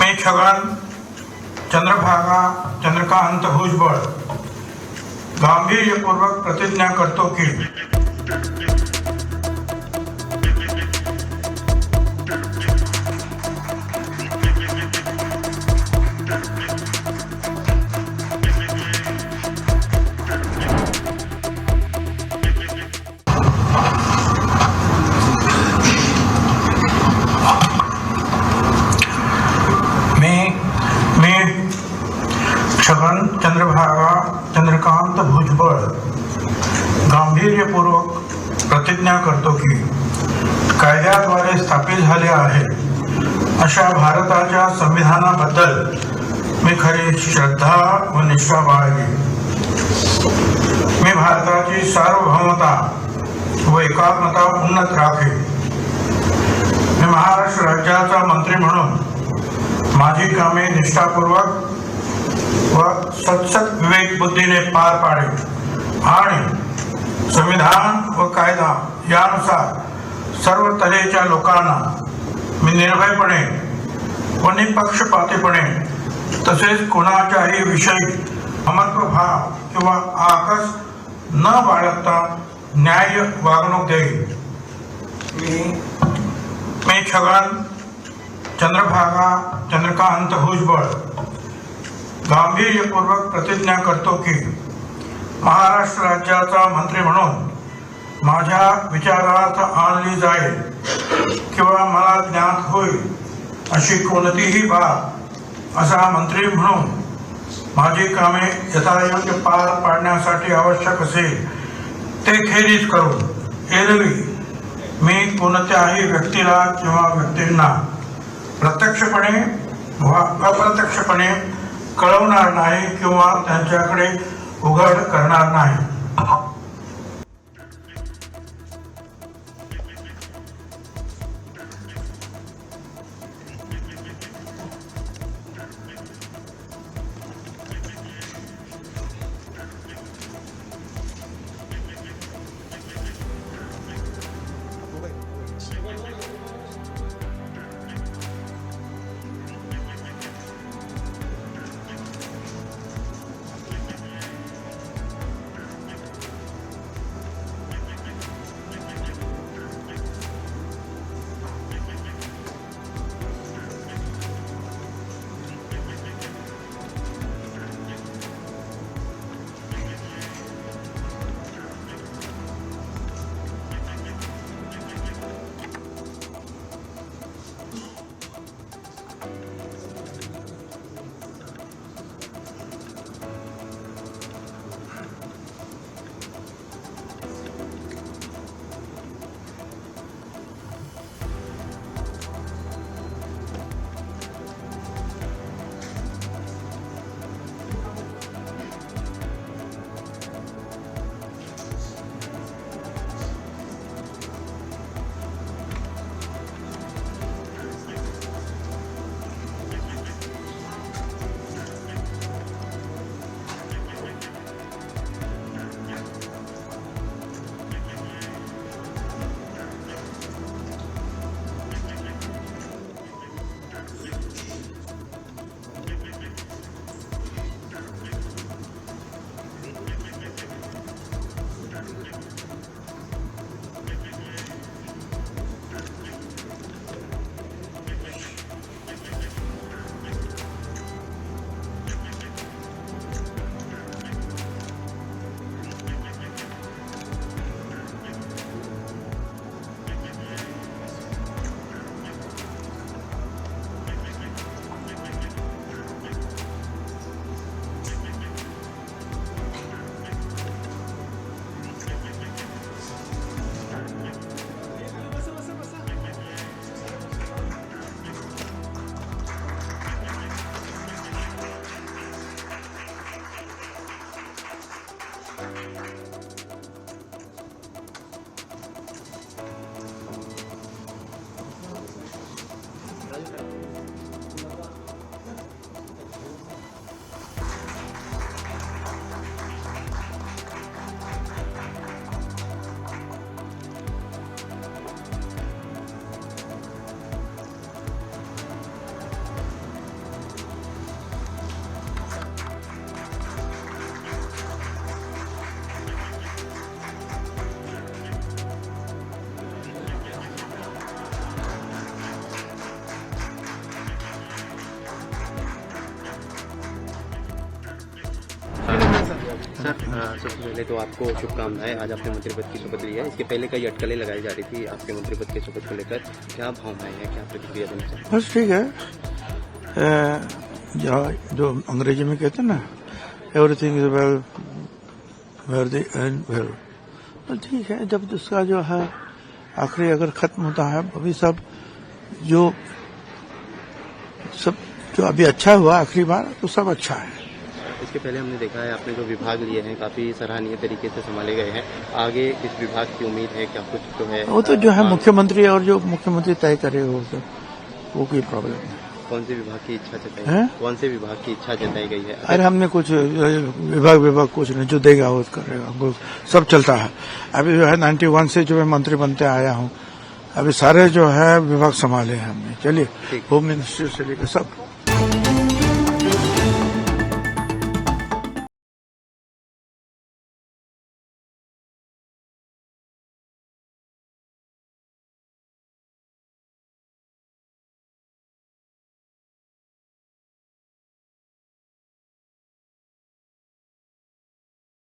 मी छगन चंद्रभागा चंद्रकांत भुजबळ गांभीर्यपूर्वक प्रतिज्ञा करतो की छगन चंद्रभागा चंद्रकांत भुजबळ गांभीर्यपूर्वक प्रतिज्ञा करतो की कायद्याद्वारे स्थापित झाले आहे अशा भारताच्या संविधानाबद्दल मी खरी श्रद्धा व निष्ठा बाळगेन. मी भारताची सार्वभौमता व एकात्मता उन्नत राखेन. मी महाराष्ट्र राज्याचा मंत्री म्हणून माझी कामे निष्ठापूर्वक व सतसत विवेक बुद्धीने पार पाडेल आणि संविधान व कायदा यानुसार सर्व तऱ्हेच्या लोकांना मी निर्भयपणे व निपक्षपातीपणे तसेच कोणाच्याही विषयी अमत्वभाव किंवा आकस न बाळगता न्याय्य वागणूक देईल. मी छगन चंद्रभागा चंद्रकांत भुजबळ गांभीर्यपूर्वक प्रतिज्ञा करतो की महाराष्ट्र राज्याचा मंत्री म्हणून माझ्या विचारात आणली जाईल किंवा मला ज्ञात होईल अशी कोणतीही बाब असा मंत्री म्हणून माझी कामे यथायोग्य पार पाडण्यासाठी आवश्यक असेल ते खेरीज करून एरवी मी कोणत्याही व्यक्तीला किंवा व्यक्तींना प्रत्यक्षपणे वा अप्रत्यक्षपणे कळवणार नाही किंवा त्यांच्याकडे उघड करणार नाही. सर सबसे पहले तो आपको शुभकामनाएं, आज आपने मंत्री पद की शपथ ली है। इसके पहले कई अटकलें लगाई जा रही थी आपके मंत्री पद की शपथ को लेकर, क्या भावनाएं हैं, क्या प्रतिक्रिया देना चाहिए? बस ठीक है। जो अंग्रेजी में कहते हैं ना, everything is well where the end well, तो ठीक है। जब उसका जो है आखिरी अगर खत्म होता है, अभी सब जो अभी अच्छा हुआ आखिरी बार, तो सब अच्छा है। इसके पहले हमने देखा है आपने जो विभाग लिए हैं काफी सराहनीय तरीके से संभाले गए हैं, आगे इस विभाग की उम्मीद है क्या कुछ जो है? वो तो जो है मुख्यमंत्री, और जो मुख्यमंत्री तय करे वो कोई प्रॉब्लम नहीं। कौन से विभाग की इच्छा जताई है? कौन से विभाग की इच्छा जताई गई है? अरे हमने कुछ विभाग कुछ नहीं, जो देगा वो करेगा, हमको सब चलता है। अभी जो है 91 से जो मैं मंत्री बनते आया हूँ, अभी सारे जो है विभाग संभाले हैं हमने। चलिए, होम मिनिस्ट्री से लेकर सब